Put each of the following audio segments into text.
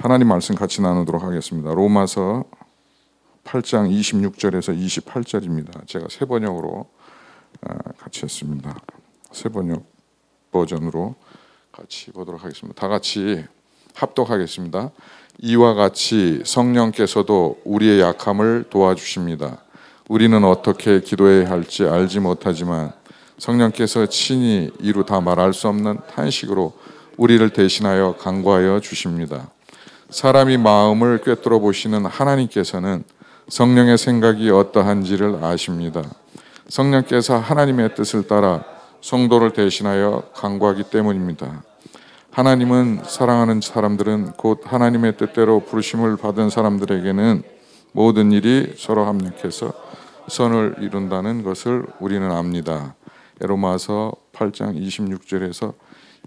하나님 말씀 같이 나누도록 하겠습니다. 로마서 8장 26절에서 28절입니다. 제가 새 번역으로 같이 했습니다. 새 번역 버전으로 같이 보도록 하겠습니다. 다 같이 합독하겠습니다. 이와 같이 성령께서도 우리의 약함을 도와주십니다. 우리는 어떻게 기도해야 할지 알지 못하지만 성령께서 친히 이루 다 말할 수 없는 탄식으로 우리를 대신하여 간구하여 주십니다. 사람이 마음을 꿰뚫어 보시는 하나님께서는 성령의 생각이 어떠한지를 아십니다. 성령께서 하나님의 뜻을 따라 성도를 대신하여 간구하기 때문입니다. 하나님은 사랑하는 사람들은 곧 하나님의 뜻대로 부르심을 받은 사람들에게는 모든 일이 서로 합력해서 선을 이룬다는 것을 우리는 압니다. 로마서 8장 26절에서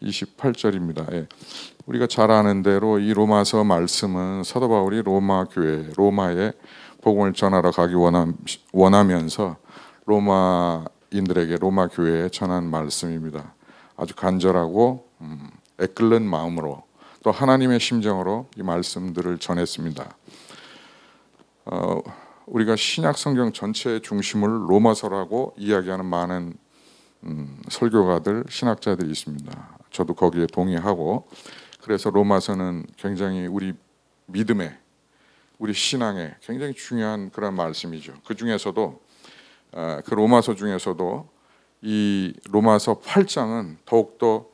28절입니다. 예. 우리가 잘 아는 대로 이 로마서 말씀은 사도 바울이 로마 교회, 로마에 복음을 전하러 가기 원하면서 로마인들에게 로마 교회에 전한 말씀입니다. 아주 간절하고 애끓는 마음으로 또 하나님의 심정으로 이 말씀들을 전했습니다. 우리가 신약 성경 전체의 중심을 로마서라고 이야기하는 많은 설교가들, 신학자들이 있습니다. 저도 거기에 동의하고, 그래서 로마서는 굉장히 우리 믿음에, 우리 신앙에 굉장히 중요한 그런 말씀이죠. 그 중에서도 그 로마서 중에서도 이 로마서 8장은 더욱더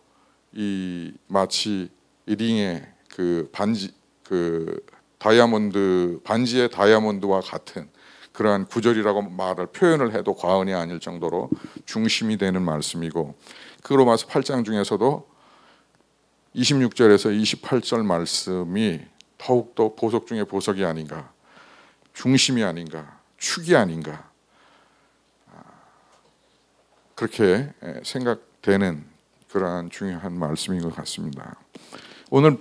이 마치 이 링의 그 반지, 그 다이아몬드 반지의 다이아몬드와 같은 그러한 구절이라고 표현을 해도 과언이 아닐 정도로 중심이 되는 말씀이고, 그 로마서 8장 중에서도 26절에서 28절 말씀이 더욱더 보석 중에 보석이 아닌가, 중심이 아닌가, 축이 아닌가, 그렇게 생각되는 그러한 중요한 말씀인 것 같습니다. 오늘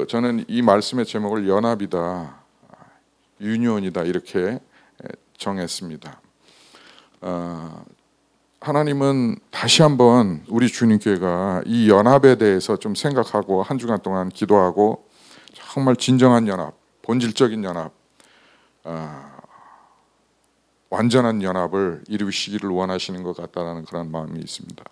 저는 이 말씀의 제목을 연합이다, 유니온이다 이렇게 정했습니다. 하나님은 다시 한번 우리 주님께가 이 연합에 대해서 좀 생각하고 한 주간 동안 기도하고 정말 진정한 연합, 본질적인 연합, 완전한 연합을 이루시기를 원하시는 것 같다는 그런 마음이 있습니다.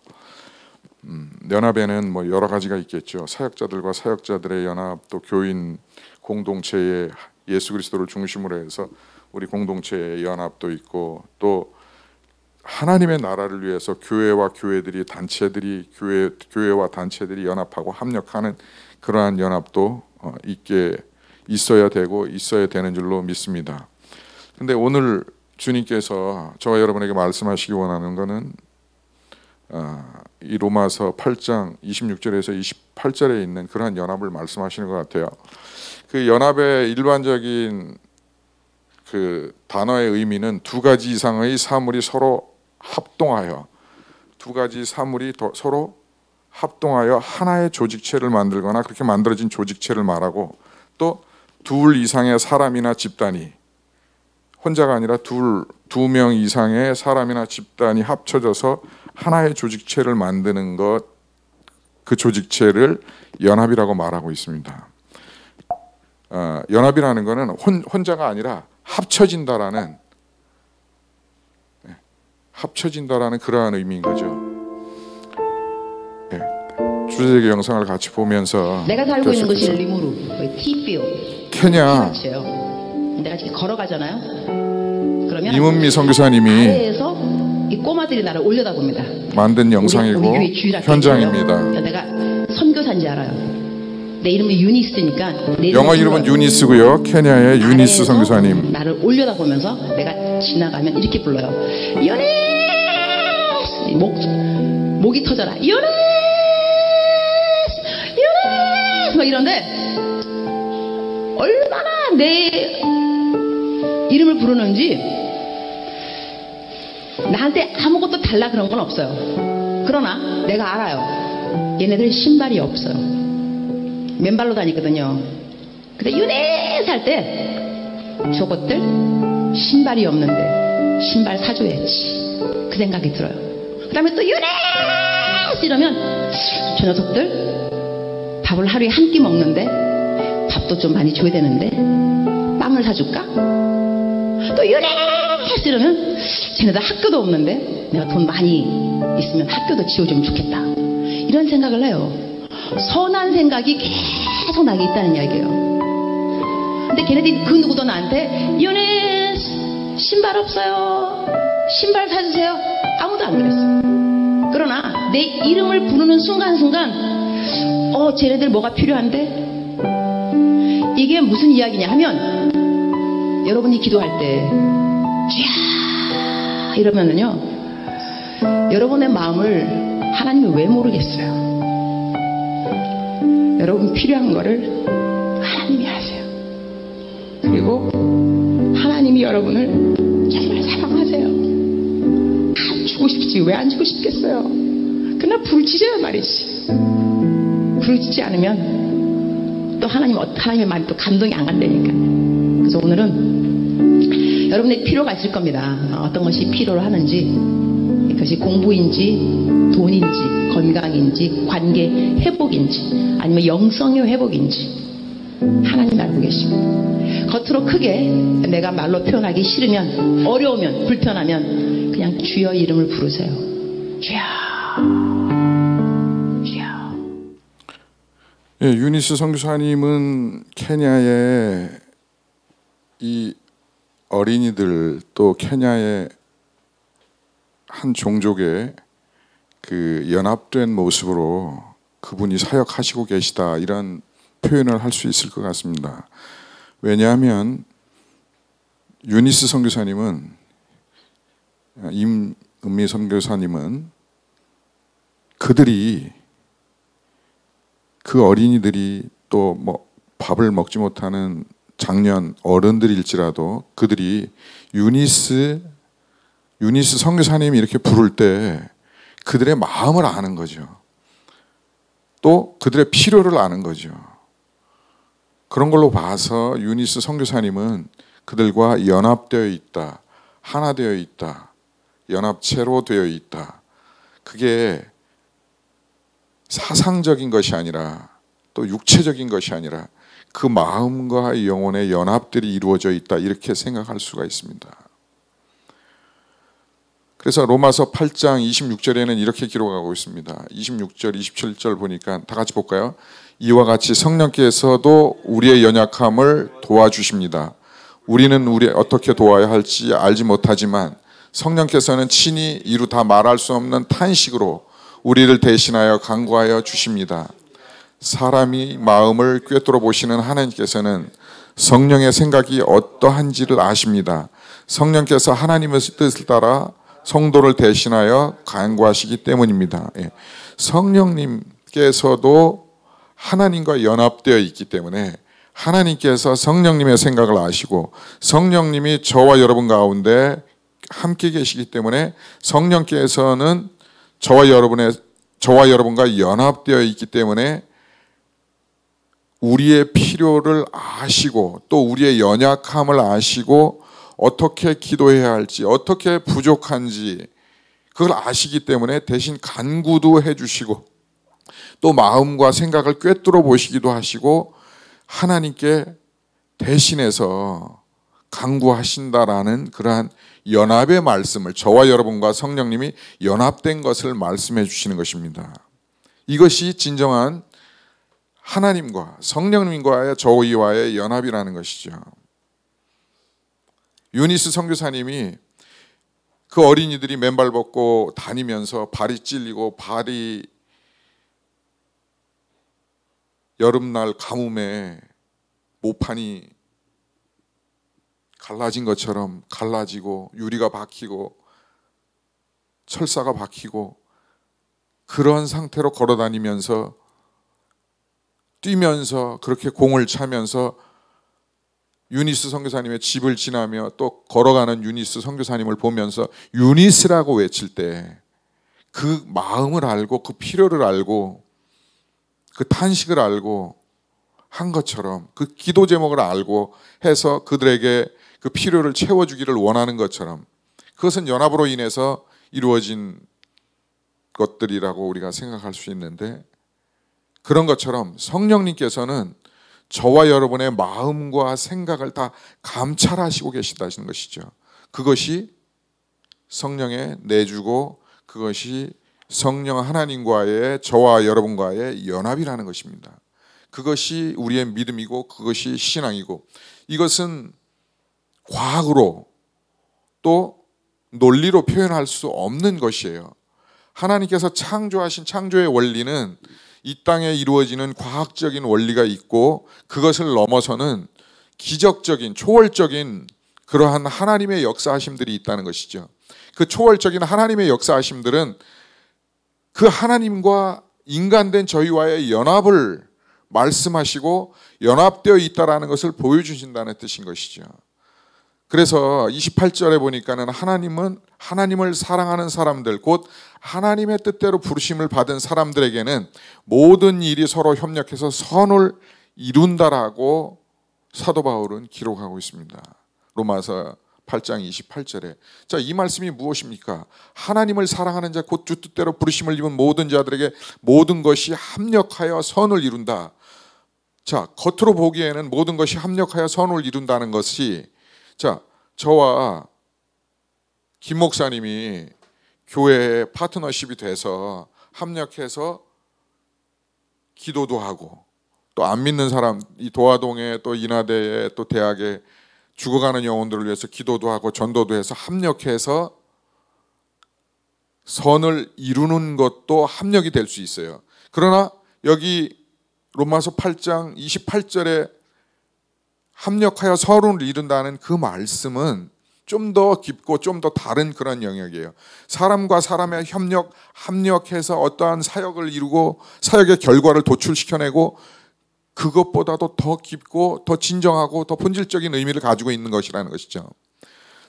연합에는 뭐 여러 가지가 있겠죠. 사역자들과 사역자들의 연합, 또 교인 공동체의 예수 그리스도를 중심으로 해서 우리 공동체의 연합도 있고, 또 하나님의 나라를 위해서 교회와 교회들이 단체들이 교회와 단체들이 연합하고 합력하는 그러한 연합도 있어야 되고 있어야 되는 줄로 믿습니다. 근데 오늘 주님께서 저와 여러분에게 말씀하시기 원하는 것은 이 로마서 8장 26절에서 28절에 있는 그러한 연합을 말씀하시는 것 같아요. 그 연합의 일반적인 그 단어의 의미는 두 가지 이상의 사물이 서로 합동하여, 두 가지 사물이 서로 합동하여 하나의 조직체를 만들거나 그렇게 만들어진 조직체를 말하고, 또 둘 이상의 사람이나 집단이, 혼자가 아니라 두 명 이상의 사람이나 집단이 합쳐져서 하나의 조직체를 만드는 것, 그 조직체를 연합이라고 말하고 있습니다. 연합이라는 것은 혼자가 아니라 합쳐진다라는 그러한 의미인 거죠. 주제적 영상을 같이 보면서 내가 살고 있는 곳이 리무르, 티필, 케냐, 내가 지금 걸어가잖아요. 그러면 이문미 선교사님이 아래에서 이 꼬마들이 나를 올려다 봅니다. 만든 영상이고 우리 현장입니다. 내가 선교사인지 알아요. 내 이름이 유니스니까, 영어 이름은 유니스고요. 케냐의 유니스 선교사님. 나를 올려다 보면서 내가 지나가면 이렇게 불러요. 유니스! 목이 터져라. 유니스! 유니스! 막 이런데 얼마나 내 이름을 부르는지 나한테 아무것도 달라 그런 건 없어요. 그러나 내가 알아요. 얘네들 신발이 없어요. 맨발로 다니거든요. 근데 유니스 할 때 저것들 신발이 없는데 신발 사줘야지, 그 생각이 들어요. 그 다음에 또 유니스 이러면 저 녀석들 밥을 하루에 한 끼 먹는데 밥도 또 좀 많이 줘야 되는데 빵을 사줄까? 또 요래 쓰려면 쟤네들 학교도 없는데 내가 돈 많이 있으면 학교도 지어주면 좋겠다. 이런 생각을 해요. 선한 생각이 계속 나게 있다는 이야기예요. 근데 걔네들이 그 누구도 나한테 연애 신발 없어요. 신발 사주세요. 아무도 안 그랬어요. 그러나 내 이름을 부르는 순간순간 쟤네들 뭐가 필요한데? 이게 무슨 이야기냐 하면 여러분이 기도할 때 쥐야 이러면은요 여러분의 마음을 하나님이 왜 모르겠어요. 여러분 필요한 거를 하나님이 아세요. 그리고 하나님이 여러분을 정말 사랑하세요. 안 주고 싶지 왜 안 주고 싶겠어요. 그러나 부르짖어야 말이지. 부르짖지 않으면 또 하나님의 말이 또 감동이 안 간다니까. 그래서 오늘은 여러분의 필요가 있을 겁니다. 어떤 것이 필요로 하는지, 그것이 공부인지 돈인지 건강인지 관계 회복인지 아니면 영성의 회복인지 하나님 알고 계십니다. 겉으로 크게 내가 말로 표현하기 싫으면 어려우면 불편하면 그냥 주여 이름을 부르세요. 주여 주여. 예, 유니스 선교사님은 케냐의 이 어린이들 또 케냐의 한 종족의 그 연합된 모습으로 그분이 사역하시고 계시다 이런 표현을 할 수 있을 것 같습니다. 왜냐하면 유니스 선교사님은 임은미 선교사님은 그들이 그 어린이들이 또 뭐 밥을 먹지 못하는 장년 어른들일지라도 그들이 유니스 선교사님이 이렇게 부를 때 그들의 마음을 아는 거죠. 또 그들의 필요를 아는 거죠. 그런 걸로 봐서 유니스 선교사님은 그들과 연합되어 있다, 하나 되어 있다, 연합체로 되어 있다. 그게 사상적인 것이 아니라 또 육체적인 것이 아니라 그 마음과 영혼의 연합들이 이루어져 있다 이렇게 생각할 수가 있습니다. 그래서 로마서 8장 26절에는 이렇게 기록하고 있습니다. 26절, 27절 보니까 다 같이 볼까요? 이와 같이 성령께서도 우리의 연약함을 도와주십니다. 우리는 어떻게 도와야 할지 알지 못하지만 성령께서는 친히 이루 다 말할 수 없는 탄식으로 우리를 대신하여 간구하여 주십니다. 사람이 마음을 꿰뚫어 보시는 하나님께서는 성령의 생각이 어떠한지를 아십니다. 성령께서 하나님의 뜻을 따라 성도를 대신하여 간구하시기 때문입니다. 성령님께서도 하나님과 연합되어 있기 때문에 하나님께서 성령님의 생각을 아시고 성령님이 저와 여러분 가운데 함께 계시기 때문에 성령께서는 저와 여러분과 연합되어 있기 때문에 우리의 필요를 아시고 또 우리의 연약함을 아시고 어떻게 기도해야 할지 어떻게 부족한지 그걸 아시기 때문에 대신 간구도 해주시고 또 마음과 생각을 꿰뚫어 보시기도 하시고 하나님께 대신해서 간구하신다라는 그러한 연합의 말씀을 저와 여러분과 성령님이 연합된 것을 말씀해 주시는 것입니다. 이것이 진정한 하나님과 성령님과의 저희와의 연합이라는 것이죠. 유니스 선교사님이 그 어린이들이 맨발 벗고 다니면서 발이 찔리고 발이 여름날 가뭄에 모판이 갈라진 것처럼 갈라지고 유리가 박히고 철사가 박히고 그런 상태로 걸어다니면서 뛰면서 그렇게 공을 차면서 유니스 선교사님의 집을 지나며 또 걸어가는 유니스 선교사님을 보면서 유니스라고 외칠 때 그 마음을 알고 그 필요를 알고 그 탄식을 알고 한 것처럼 그 기도 제목을 알고 해서 그들에게 그 필요를 채워주기를 원하는 것처럼 그것은 연합으로 인해서 이루어진 것들이라고 우리가 생각할 수 있는데 그런 것처럼 성령님께서는 저와 여러분의 마음과 생각을 다 감찰하시고 계시다는 것이죠. 그것이 성령의 내주고 그것이 성령 하나님과의 저와 여러분과의 연합이라는 것입니다. 그것이 우리의 믿음이고 그것이 신앙이고, 이것은 과학으로 또 논리로 표현할 수 없는 것이에요. 하나님께서 창조하신 창조의 원리는 이 땅에 이루어지는 과학적인 원리가 있고, 그것을 넘어서는 기적적인 초월적인 그러한 하나님의 역사하심들이 있다는 것이죠. 그 초월적인 하나님의 역사하심들은 그 하나님과 인간된 저희와의 연합을 말씀하시고 연합되어 있다라는 것을 보여주신다는 뜻인 것이죠. 그래서 28절에 보니까는 하나님을 사랑하는 사람들, 곧 하나님의 뜻대로 부르심을 받은 사람들에게는 모든 일이 서로 협력해서 선을 이룬다라고 사도 바울은 기록하고 있습니다. 로마서 8장 28절에. 자, 이 말씀이 무엇입니까? 하나님을 사랑하는 자, 곧 주 뜻대로 부르심을 입은 모든 자들에게 모든 것이 합력하여 선을 이룬다. 자, 겉으로 보기에는 모든 것이 합력하여 선을 이룬다는 것이, 자, 저와 김 목사님이 교회에 파트너십이 돼서 합력해서 기도도 하고, 또 안 믿는 사람, 이 도화동에 또 인하대에 또 대학에 죽어가는 영혼들을 위해서 기도도 하고 전도도 해서 합력해서 선을 이루는 것도 합력이 될 수 있어요. 그러나 여기 로마서 8장 28절에 합력하여 선을 이룬다는 그 말씀은 좀 더 깊고 좀 더 다른 그런 영역이에요. 사람과 사람의 합력해서 어떠한 사역을 이루고 사역의 결과를 도출시켜내고, 그것보다도 더 깊고 더 진정하고 더 본질적인 의미를 가지고 있는 것이라는 것이죠.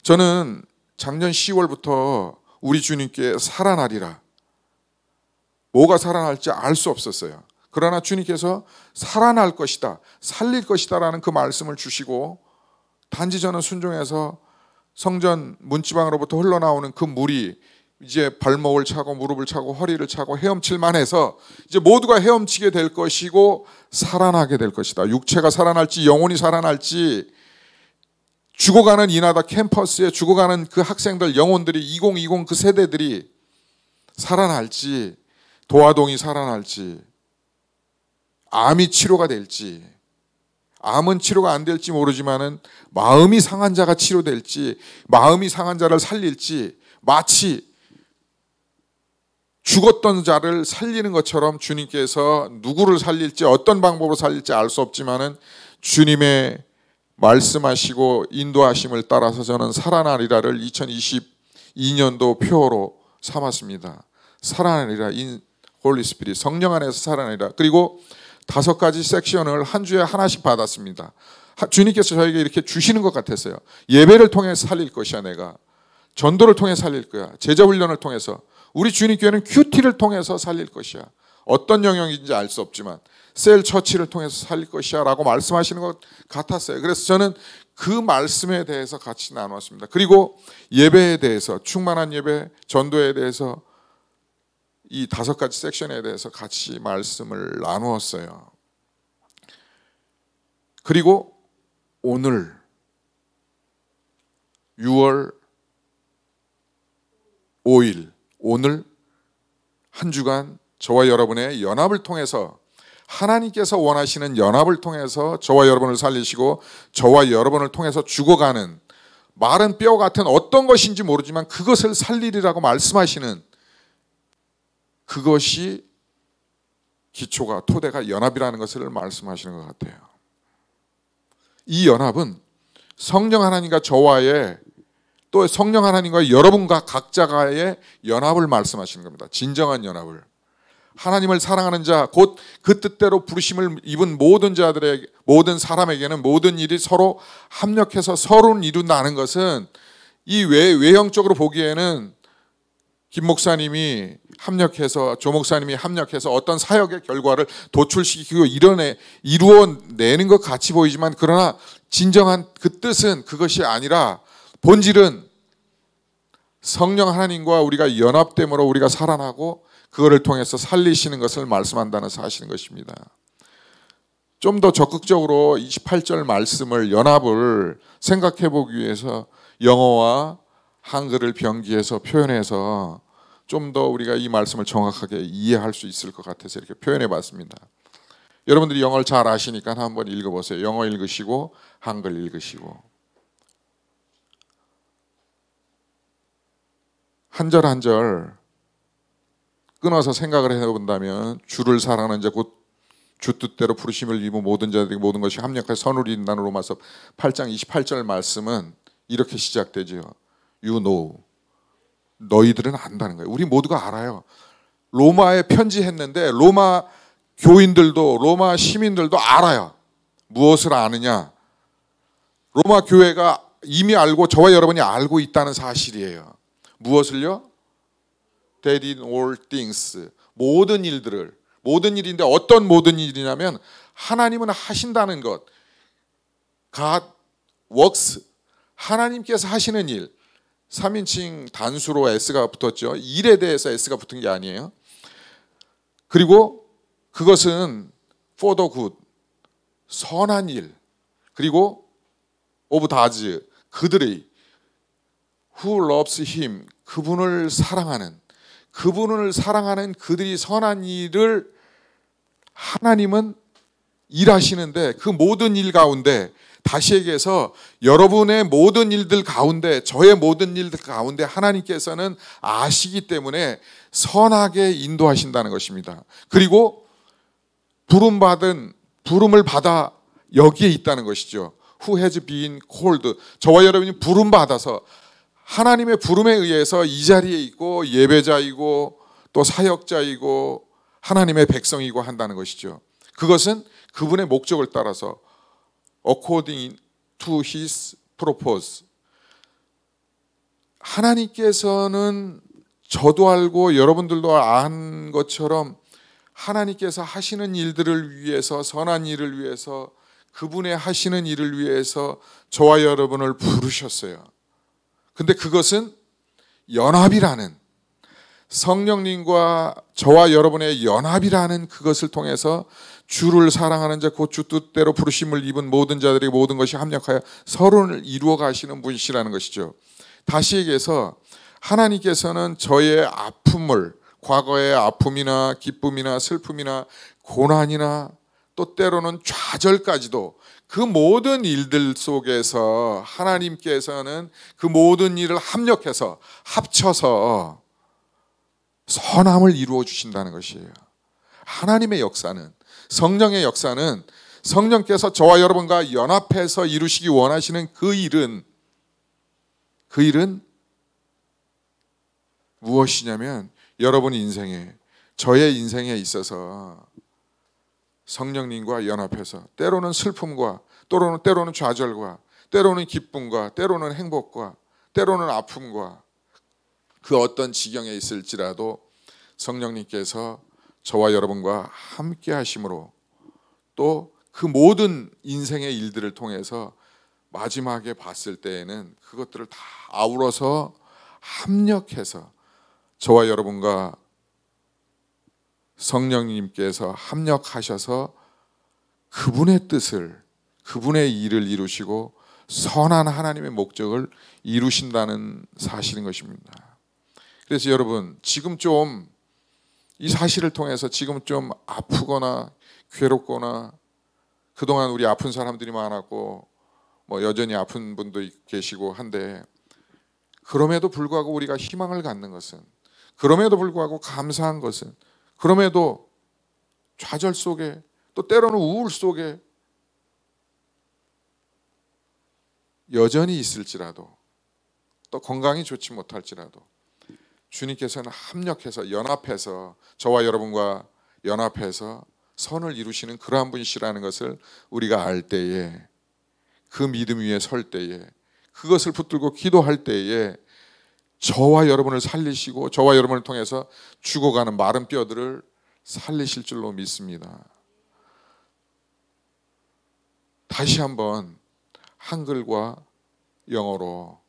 저는 작년 10월부터 우리 주님께 살아나리라, 뭐가 살아날지 알 수 없었어요. 그러나 주님께서 살아날 것이다, 살릴 것이다 라는 그 말씀을 주시고, 단지 저는 순종해서 성전 문지방으로부터 흘러나오는 그 물이 이제 발목을 차고 무릎을 차고 허리를 차고 헤엄칠만 해서 이제 모두가 헤엄치게 될 것이고 살아나게 될 것이다. 육체가 살아날지 영혼이 살아날지, 죽어가는 인하다 캠퍼스에 죽어가는 그 학생들, 영혼들이 2020 그 세대들이 살아날지, 도화동이 살아날지, 암이 치료가 될지, 암은 치료가 안 될지 모르지만은 마음이 상한 자가 치료될지, 마음이 상한 자를 살릴지, 마치 죽었던 자를 살리는 것처럼 주님께서 누구를 살릴지 어떤 방법으로 살릴지 알 수 없지만은 주님의 말씀하시고 인도하심을 따라서 저는 살아나리라를 2022년도 표어로 삼았습니다. 살아나리라, 인 홀리 스피릿, 성령 안에서 살아나리라. 그리고 5가지 섹션을 한 주에 하나씩 받았습니다. 주님께서 저에게 이렇게 주시는 것 같았어요. 예배를 통해서 살릴 것이야, 내가. 전도를 통해 살릴 거야. 제자훈련을 통해서. 우리 주님교회는 큐티를 통해서 살릴 것이야. 어떤 영역인지 알 수 없지만 셀 처치를 통해서 살릴 것이야 라고 말씀하시는 것 같았어요. 그래서 저는 그 말씀에 대해서 같이 나눴습니다. 그리고 예배에 대해서, 충만한 예배, 전도에 대해서 이 5가지 섹션에 대해서 같이 말씀을 나누었어요. 그리고 오늘 6월 5일, 오늘 한 주간 저와 여러분의 연합을 통해서, 하나님께서 원하시는 연합을 통해서 저와 여러분을 살리시고 저와 여러분을 통해서 죽어가는 마른 뼈 같은 어떤 것인지 모르지만 그것을 살리리라고 말씀하시는, 그것이 기초가, 토대가 연합이라는 것을 말씀하시는 것 같아요. 이 연합은 성령 하나님과 저와의, 또 성령 하나님과 여러분과 각자가의 연합을 말씀하시는 겁니다. 진정한 연합을. 하나님을 사랑하는 자, 곧 그 뜻대로 부르심을 입은 모든 자들에게, 모든 사람에게는 모든 일이 서로 합력해서 서로를 이룬다는 것은, 이 외형적으로 보기에는 김 목사님이 합력해서, 조 목사님이 합력해서 어떤 사역의 결과를 도출시키고 이루어내는 것 같이 보이지만, 그러나 진정한 그 뜻은 그것이 아니라 본질은 성령 하나님과 우리가 연합됨으로 우리가 살아나고 그거를 통해서 살리시는 것을 말씀한다는 사실인 것입니다. 좀 더 적극적으로 28절 말씀을 연합을 생각해 보기 위해서 영어와 한글을 병기해서 표현해서 좀 더 우리가 이 말씀을 정확하게 이해할 수 있을 것 같아서 이렇게 표현해 봤습니다. 여러분들이 영어를 잘 아시니까 한번 읽어보세요. 영어 읽으시고 한글 읽으시고 한 절 한 절 끊어서 생각을 해본다면 주를 사랑하는 자 곧 주 뜻대로 부르심을 입은 모든 자들에게 모든 것이 합력하여 선을 이룬다는 로마서 8장 28절 말씀은 이렇게 시작되죠. You know. 너희들은 안다는 거예요. 우리 모두가 알아요. 로마에 편지했는데 로마 교인들도 로마 시민들도 알아요. 무엇을 아느냐? 로마 교회가 이미 알고 저와 여러분이 알고 있다는 사실이에요. 무엇을요? That in all things. 모든 일들을. 모든 일인데 어떤 모든 일이냐면 하나님은 하신다는 것. God works. 하나님께서 하시는 일. 3인칭 단수로 S가 붙었죠. 일에 대해서 S가 붙은 게 아니에요. 그리고 그것은 for the good. 선한 일. 그리고 of those. 그들의 who loves him. 그분을 사랑하는 그들이 선한 일을 하나님은 일하시는데 그 모든 일 가운데 다시 얘기해서 여러분의 모든 일들 가운데 저의 모든 일들 가운데 하나님께서는 아시기 때문에 선하게 인도하신다는 것입니다. 그리고 부름을 받아 여기에 있다는 것이죠. Who has been called. 저와 여러분이 부름받아서 하나님의 부름에 의해서 이 자리에 있고 예배자이고 또 사역자이고 하나님의 백성이고 한다는 것이죠. 그것은 그분의 목적을 따라서 according to his purpose. 하나님께서는 저도 알고 여러분들도 안 것처럼 하나님께서 하시는 일들을 위해서 선한 일을 위해서 그분의 하시는 일을 위해서 저와 여러분을 부르셨어요. 근데 그것은 연합이라는 성령님과 저와 여러분의 연합이라는 그것을 통해서 주를 사랑하는 자 곧 주 뜻대로 부르심을 입은 모든 자들이 모든 것이 합력하여 서로를 이루어 가시는 분이시라는 것이죠. 다시 얘기해서 하나님께서는 저의 아픔을 과거의 아픔이나 기쁨이나 슬픔이나 고난이나 또 때로는 좌절까지도 그 모든 일들 속에서 하나님께서는 그 모든 일을 합력해서 합쳐서 선함을 이루어 주신다는 것이에요. 하나님의 역사는 성령의 역사는 성령께서 저와 여러분과 연합해서 이루시기 원하시는 그 일은 무엇이냐면 여러분 인생에 저의 인생에 있어서 성령님과 연합해서 때로는 슬픔과 때로는 좌절과 때로는 기쁨과 때로는 행복과 때로는 아픔과 그 어떤 지경에 있을지라도 성령님께서 저와 여러분과 함께 하심으로 또 그 모든 인생의 일들을 통해서 마지막에 봤을 때에는 그것들을 다 아우러서 합력해서 저와 여러분과 성령님께서 합력하셔서 그분의 뜻을 그분의 일을 이루시고 선한 하나님의 목적을 이루신다는 사실인 것입니다. 그래서 여러분 지금 좀 이 사실을 통해서 지금 좀 아프거나 괴롭거나 그동안 우리 아픈 사람들이 많았고 뭐 여전히 아픈 분도 계시고 한데 그럼에도 불구하고 우리가 희망을 갖는 것은 그럼에도 불구하고 감사한 것은 그럼에도 좌절 속에 또 때로는 우울 속에 여전히 있을지라도 또 건강이 좋지 못할지라도 주님께서는 합력해서 연합해서 저와 여러분과 연합해서 선을 이루시는 그러한 분이시라는 것을 우리가 알 때에 그 믿음 위에 설 때에 그것을 붙들고 기도할 때에 저와 여러분을 살리시고 저와 여러분을 통해서 죽어가는 마른 뼈들을 살리실 줄로 믿습니다. 다시 한번 한글과 영어로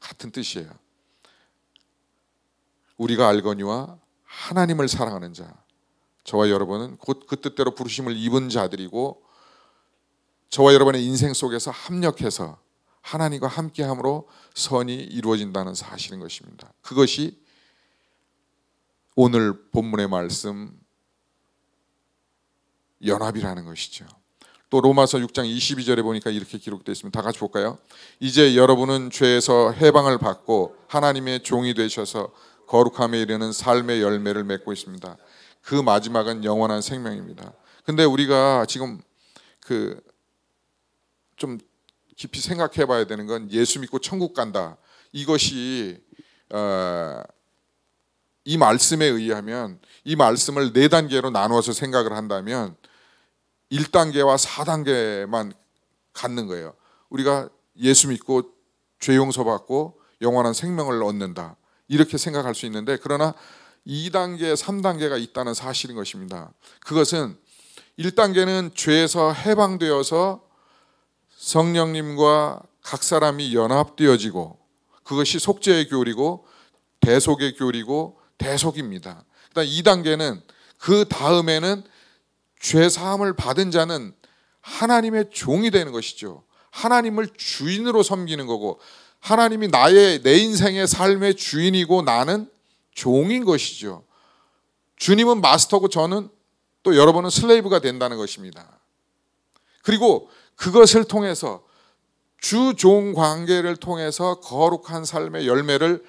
같은 뜻이에요. 우리가 알거니와 하나님을 사랑하는 자 저와 여러분은 곧 그 뜻대로 부르심을 입은 자들이고 저와 여러분의 인생 속에서 합력해서 하나님과 함께함으로 선이 이루어진다는 사실인 것입니다. 그것이 오늘 본문의 말씀 연합이라는 것이죠. 또 로마서 6장 22절에 보니까 이렇게 기록되어 있습니다. 다 같이 볼까요? 이제 여러분은 죄에서 해방을 받고 하나님의 종이 되셔서 거룩함에 이르는 삶의 열매를 맺고 있습니다. 그 마지막은 영원한 생명입니다. 근데 우리가 지금 좀 깊이 생각해 봐야 되는 건 예수 믿고 천국 간다. 이것이 이 말씀에 의하면 이 말씀을 4단계로 나누어서 생각을 한다면 1단계와 4단계만 갖는 거예요. 우리가 예수 믿고 죄 용서받고 영원한 생명을 얻는다. 이렇게 생각할 수 있는데, 그러나 2단계, 3단계가 있다는 사실인 것입니다. 그것은 1단계는 죄에서 해방되어서 성령님과 각 사람이 연합되어지고, 그것이 속죄의 교리고 대속의 교리고 대속입니다. 그다음 2단계는 그 다음에는 죄 사함을 받은 자는 하나님의 종이 되는 것이죠. 하나님을 주인으로 섬기는 거고, 하나님이 내 인생의 삶의 주인이고 나는 종인 것이죠. 주님은 마스터고 저는 또 여러분은 슬레이브가 된다는 것입니다. 그리고 그것을 통해서 주종 관계를 통해서 거룩한 삶의 열매를,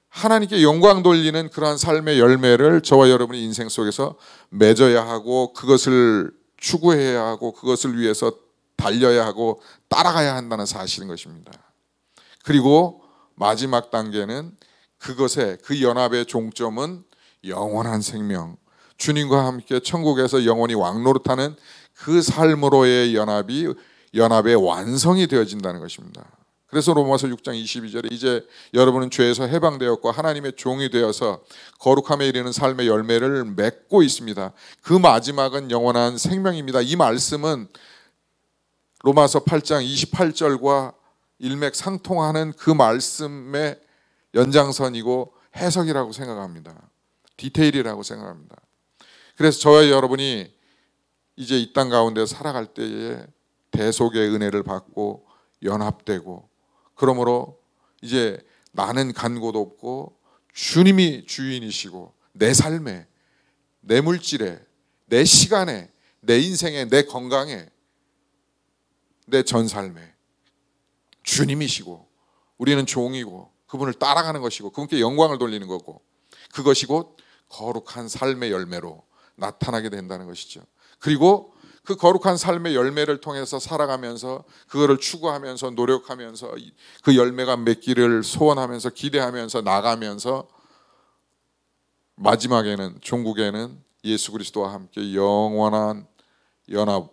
하나님께 영광 돌리는 그러한 삶의 열매를 저와 여러분의 인생 속에서 맺어야 하고, 그것을 추구해야 하고, 그것을 위해서 달려야 하고 따라가야 한다는 사실인 것입니다. 그리고 마지막 단계는 그 연합의 종점은 영원한 생명, 주님과 함께 천국에서 영원히 왕노릇하는 그 삶으로의 연합의 완성이 되어진다는 것입니다. 그래서 로마서 6장 22절에 이제 여러분은 죄에서 해방되었고 하나님의 종이 되어서 거룩함에 이르는 삶의 열매를 맺고 있습니다. 그 마지막은 영원한 생명입니다. 이 말씀은 로마서 8장 28절과 일맥상통하는 그 말씀의 연장선이고 해석이라고 생각합니다. 디테일이라고 생각합니다. 그래서 저와 여러분이 이제 이 땅 가운데 살아갈 때에 대속의 은혜를 받고 연합되고, 그러므로 이제 나는 간 곳 없고 주님이 주인이시고 내 삶에, 내 물질에, 내 시간에, 내 인생에, 내 건강에, 내 전 삶에 주님이시고 우리는 종이고 그분을 따라가는 것이고 그분께 영광을 돌리는 거고, 그것이 곧 거룩한 삶의 열매로 나타나게 된다는 것이죠. 그리고 그 거룩한 삶의 열매를 통해서 살아가면서 그거를 추구하면서 노력하면서 그 열매가 맺기를 소원하면서 기대하면서 나가면서 마지막에는 종국에는 예수 그리스도와 함께 영원한 연합,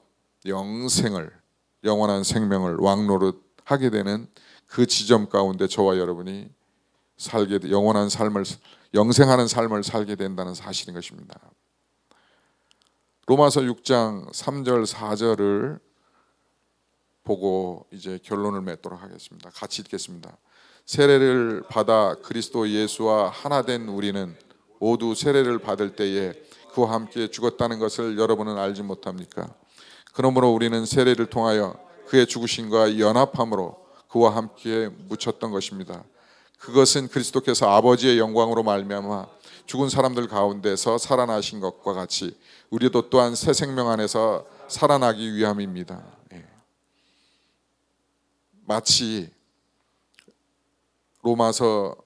영원한 생명을 왕노릇하게 되는 그 지점 가운데 저와 여러분이 영원한 삶을, 영생하는 삶을 살게 된다는 사실인 것입니다. 로마서 6장 3절 4절을 보고 이제 결론을 맺도록 하겠습니다. 같이 읽겠습니다. 세례를 받아 그리스도 예수와 하나 된 우리는 모두 세례를 받을 때에 그와 함께 죽었다는 것을 여러분은 알지 못합니까? 그러므로 우리는 세례를 통하여 그의 죽으심과 연합함으로 그와 함께 묻혔던 것입니다. 그것은 그리스도께서 아버지의 영광으로 말미암아 죽은 사람들 가운데서 살아나신 것과 같이 우리도 또한 새 생명 안에서 살아나기 위함입니다. 마치 로마서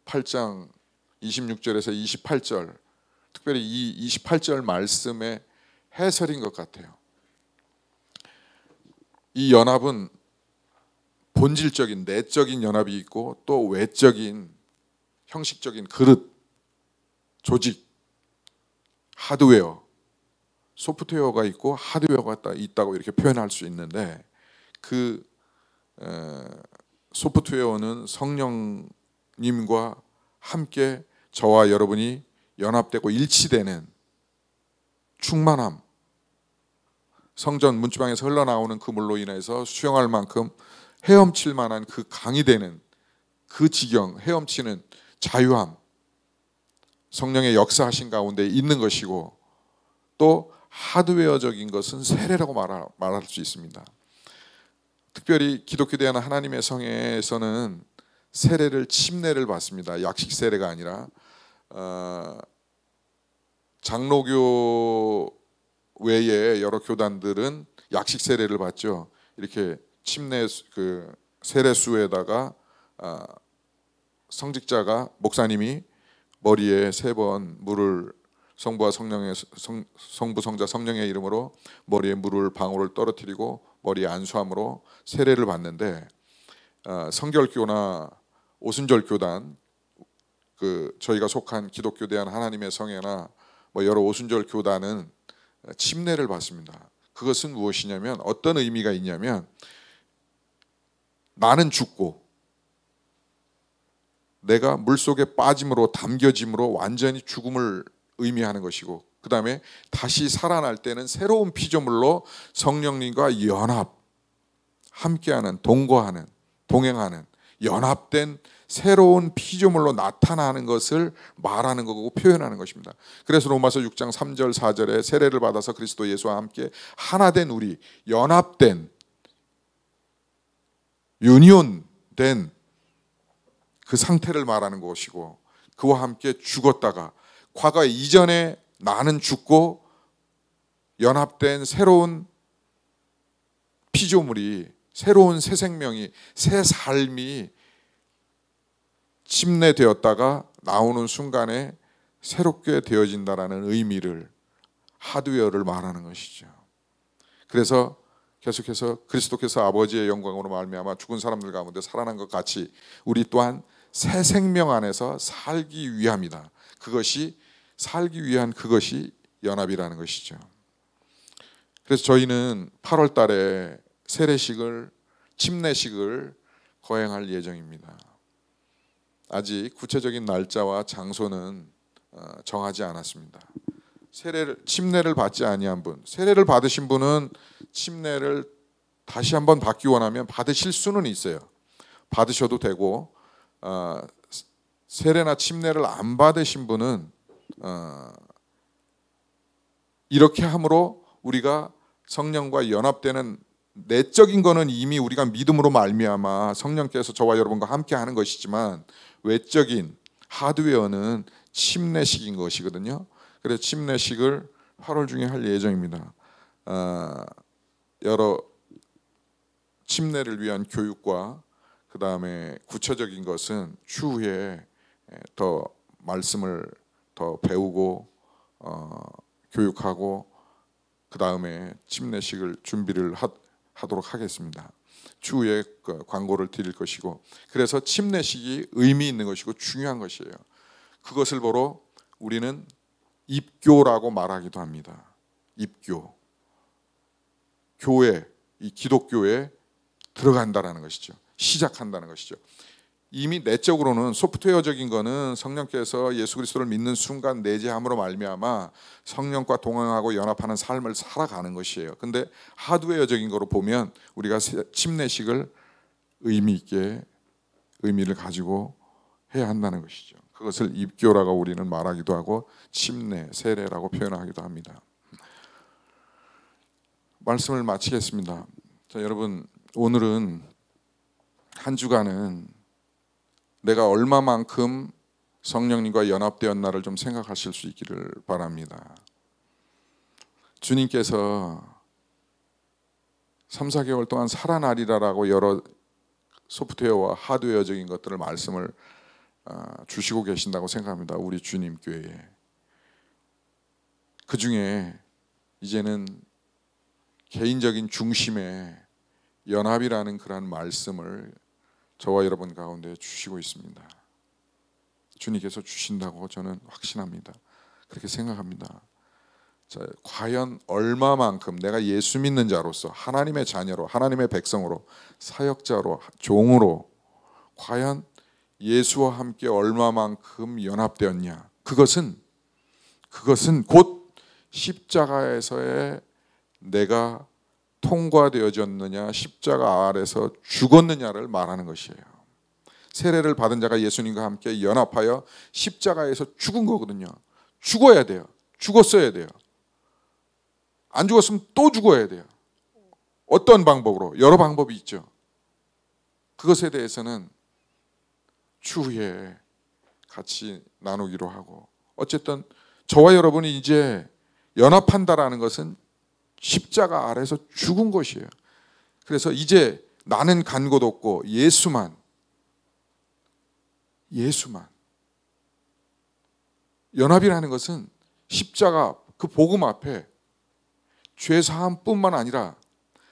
8장 26절에서 28절, 특별히 이 28절 말씀의 해설인 것 같아요. 이 연합은 본질적인 내적인 연합이 있고 또 외적인 형식적인 그릇, 조직, 하드웨어, 소프트웨어가 있고 하드웨어가 있다고 이렇게 표현할 수 있는데, 그 소프트웨어는 성령님과 함께 저와 여러분이 연합되고 일치되는 충만함, 성전 문지방에서 흘러나오는 그 물로 인해서 수영할 만큼 헤엄칠 만한 그 강이 되는 그 지경, 헤엄치는 자유함, 성령의 역사하신 가운데 있는 것이고, 또 하드웨어적인 것은 세례라고 말할 수 있습니다. 특별히 기독교 대한 하나님의 성회에서는 세례를 침례를 받습니다. 약식 세례가 아니라 장로교 외에 여러 교단들은 약식 세례를 받죠. 이렇게 침례 그 세례수에다가 성직자가 목사님이 머리에 3번 물을 성부와 성령의 성부 성자 성령의 이름으로 머리에 물을 방울을 떨어뜨리고 머리에 안수함으로 세례를 받는데 성결교나 오순절 교단 그 저희가 속한 기독교 대한 하나님의 성회나 뭐 여러 오순절 교단은 침례를 받습니다. 그것은 무엇이냐면 어떤 의미가 있냐면 나는 죽고 내가 물속에 빠짐으로 담겨짐으로 완전히 죽음을 의미하는 것이고 그 다음에 다시 살아날 때는 새로운 피조물로 성령님과 연합 함께하는 동거하는 동행하는 연합된 새로운 피조물로 나타나는 것을 말하는 거고 표현하는 것입니다. 그래서 로마서 6장 3절 4절에 세례를 받아서 그리스도 예수와 함께 하나 된 우리 연합된 유니온된 그 상태를 말하는 것이고 그와 함께 죽었다가 과거 이전에 나는 죽고 연합된 새로운 피조물이 새로운 새 생명이 새 삶이 침례되었다가 나오는 순간에 새롭게 되어진다라는 의미를 하드웨어를 말하는 것이죠. 그래서 계속해서 그리스도께서 아버지의 영광으로 말미암아 죽은 사람들 가운데 살아난 것 같이 우리 또한 새 생명 안에서 살기 위함이다. 그것이 살기 위한 그것이 연합이라는 것이죠. 그래서 저희는 8월 달에 세례식을 침례식을 거행할 예정입니다. 아직 구체적인 날짜와 장소는 정하지 않았습니다. 침례를 받지 아니한 분, 세례를 받으신 분은 침례를 다시 한번 받기 원하면 받으실 수는 있어요. 받으셔도 되고 세례나 침례를 안 받으신 분은 이렇게 함으로 우리가 성령과 연합되는 내적인 거는 이미 우리가 믿음으로 말미암아 성령께서 저와 여러분과 함께 하는 것이지만 외적인 하드웨어는 침례식인 것이거든요. 그래서 침례식을 8월 중에 할 예정입니다. 여러 침례를 위한 교육과 그 다음에 구체적인 것은 추후에 더 말씀을 더 배우고 교육하고 그 다음에 침례식을 준비를 하도록 하겠습니다. 추후에 광고를 드릴 것이고 그래서 침례식이 의미 있는 것이고 중요한 것이에요. 그것을 보러 우리는 입교라고 말하기도 합니다. 입교. 교회, 이 기독교에 들어간다라는 것이죠. 시작한다는 것이죠. 이미 내적으로는 소프트웨어적인 거는 성령께서 예수 그리스도를 믿는 순간 내재함으로 말미암아 성령과 동행하고 연합하는 삶을 살아가는 것이에요. 근데 하드웨어적인 거로 보면 우리가 침례식을 의미 있게 의미를 가지고 해야 한다는 것이죠. 그것을 입교라고 우리는 말하기도 하고 침례, 세례라고 표현하기도 합니다. 말씀을 마치겠습니다. 자, 여러분 오늘은 한 주간은 내가 얼마만큼 성령님과 연합되었나를 좀 생각하실 수 있기를 바랍니다. 주님께서 3, 4개월 동안 살아나리라라고 여러 소프트웨어와 하드웨어적인 것들을 말씀을 주시고 계신다고 생각합니다. 우리 주님 교회에. 그 중에 이제는 개인적인 중심의 연합이라는 그런 말씀을 저와 여러분 가운데 주시고 있습니다. 주님께서 주신다고 저는 확신합니다. 그렇게 생각합니다. 자, 과연 얼마만큼 내가 예수 믿는 자로서 하나님의 자녀로 하나님의 백성으로 사역자로 종으로 과연 예수와 함께 얼마만큼 연합되었냐. 그것은 곧 십자가에서의 내가 통과되어졌느냐 십자가 아래서 죽었느냐를 말하는 것이에요. 세례를 받은 자가 예수님과 함께 연합하여 십자가에서 죽은 거거든요. 죽어야 돼요. 죽었어야 돼요. 안 죽었으면 또 죽어야 돼요. 어떤 방법으로? 여러 방법이 있죠. 그것에 대해서는 추후에 같이 나누기로 하고, 어쨌든 저와 여러분이 이제 연합한다라는 것은 십자가 아래서 죽은 것이에요. 그래서 이제 나는 간 곳 없고 예수만 연합이라는 것은 십자가 그 복음 앞에 죄 사함뿐만 아니라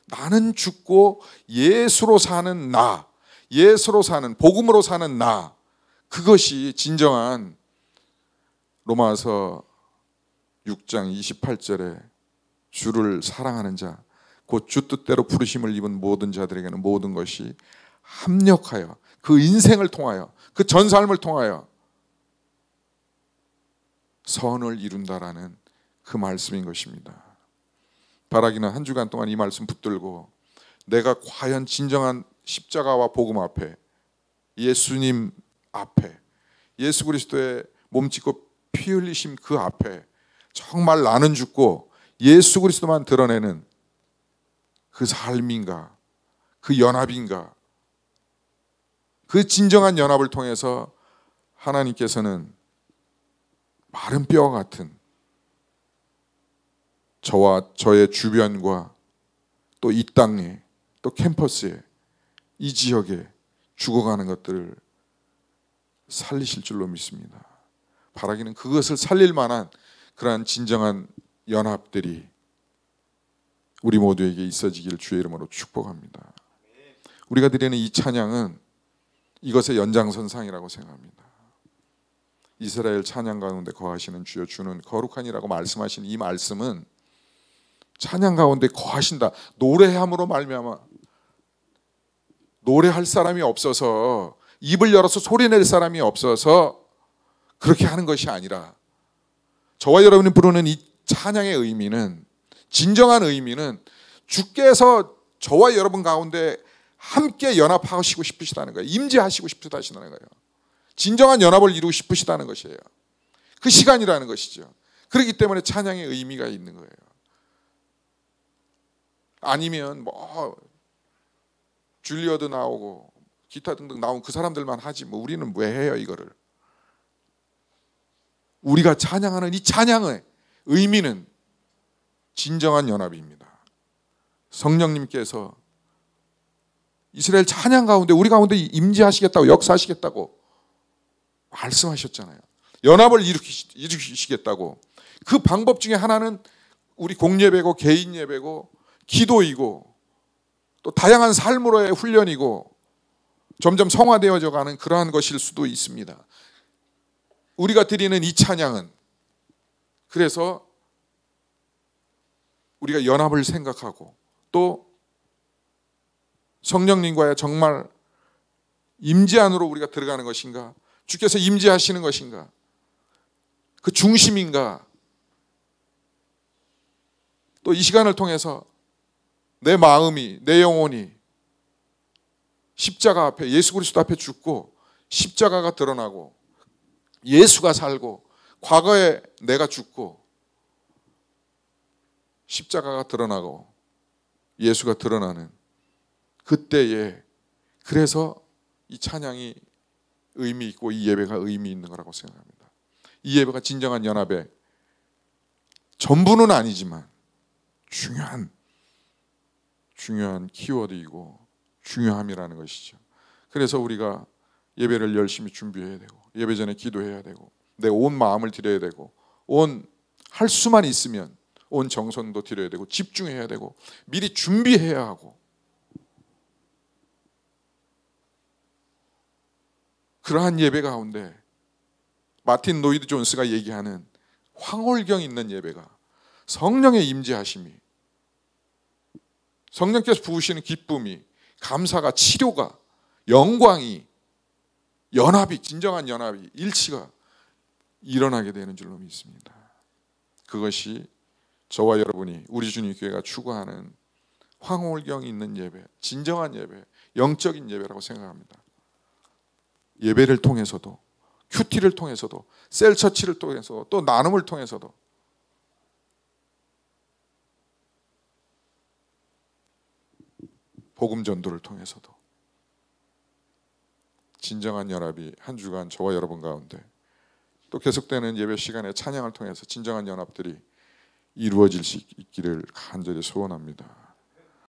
나는 죽고 예수로 사는 나, 예수로 사는, 복음으로 사는 나, 그것이 진정한 로마서 6장 28절에 주를 사랑하는 자, 곧 주 뜻대로 부르심을 입은 모든 자들에게는 모든 것이 합력하여, 그 인생을 통하여, 그 전 삶을 통하여 선을 이룬다라는 그 말씀인 것입니다. 바라기는 한 주간 동안 이 말씀 붙들고 내가 과연 진정한 십자가와 복음 앞에, 예수님 앞에, 예수 그리스도의 몸짓고 피 흘리심 그 앞에 정말 나는 죽고 예수 그리스도만 드러내는 그 삶인가, 그 연합인가, 그 진정한 연합을 통해서 하나님께서는 마른 뼈와 같은 저와 저의 주변과 또 이 땅에, 또 캠퍼스에, 이 지역에 죽어가는 것들을 살리실 줄로 믿습니다. 바라기는 그것을 살릴 만한 그러한 진정한 연합들이 우리 모두에게 있어지기를 주의 이름으로 축복합니다. 우리가 드리는 이 찬양은 이것의 연장선상이라고 생각합니다. 이스라엘 찬양 가운데 거하시는 주여, 주는 거룩하니라고 말씀하신 이 말씀은 찬양 가운데 거하신다, 노래함으로 말미암아, 노래할 사람이 없어서, 입을 열어서 소리낼 사람이 없어서 그렇게 하는 것이 아니라, 저와 여러분이 부르는 이 찬양의 의미는, 진정한 의미는 주께서 저와 여러분 가운데 함께 연합하시고 싶으시다는 거예요. 임재하시고 싶으시다는 거예요. 진정한 연합을 이루고 싶으시다는 것이에요. 그 시간이라는 것이죠. 그렇기 때문에 찬양의 의미가 있는 거예요. 아니면 뭐 줄리어드 나오고 기타 등등 나온 그 사람들만 하지, 뭐 우리는 왜 해요 이거를? 우리가 찬양하는 이 찬양의 의미는 진정한 연합입니다. 성령님께서 이스라엘 찬양 가운데, 우리 가운데 임재하시겠다고, 역사하시겠다고 말씀하셨잖아요. 연합을 일으키시겠다고. 그 방법 중에 하나는 우리 공예배고 개인 예배고 기도이고 또 다양한 삶으로의 훈련이고 점점 성화되어져 가는 그러한 것일 수도 있습니다. 우리가 드리는 이 찬양은, 그래서 우리가 연합을 생각하고 또 성령님과의 정말 임재 안으로 우리가 들어가는 것인가, 주께서 임재하시는 것인가, 그 중심인가, 또 이 시간을 통해서 내 마음이, 내 영혼이 십자가 앞에, 예수 그리스도 앞에 죽고 십자가가 드러나고 예수가 살고, 과거에 내가 죽고 십자가가 드러나고 예수가 드러나는 그때에, 그래서 이 찬양이 의미 있고 이 예배가 의미 있는 거라고 생각합니다. 이 예배가 진정한 연합의 전부는 아니지만 중요한 키워드이고 중요함이라는 것이죠. 그래서 우리가 예배를 열심히 준비해야 되고, 예배 전에 기도해야 되고, 내 온 마음을 드려야 되고, 할 수만 있으면 온 정성도 드려야 되고, 집중해야 되고, 미리 준비해야 하고, 그러한 예배 가운데 마틴 로이드 존스가 얘기하는 황홀경 있는 예배가, 성령의 임재하심이, 성령께서 부으시는 기쁨이, 감사가, 치료가, 영광이, 연합이, 진정한 연합이, 일치가 일어나게 되는 줄로 믿습니다. 그것이 저와 여러분이, 우리 주님 교회가 추구하는 황홀경 있는 예배, 진정한 예배, 영적인 예배라고 생각합니다. 예배를 통해서도, 큐티를 통해서도, 셀처치를 통해서, 또 나눔을 통해서도, 복음 전도를 통해서도 진정한 연합이 한 주간 저와 여러분 가운데 또 계속되는 예배 시간에 찬양을 통해서 진정한 연합들이 이루어질 수 있기를 간절히 소원합니다.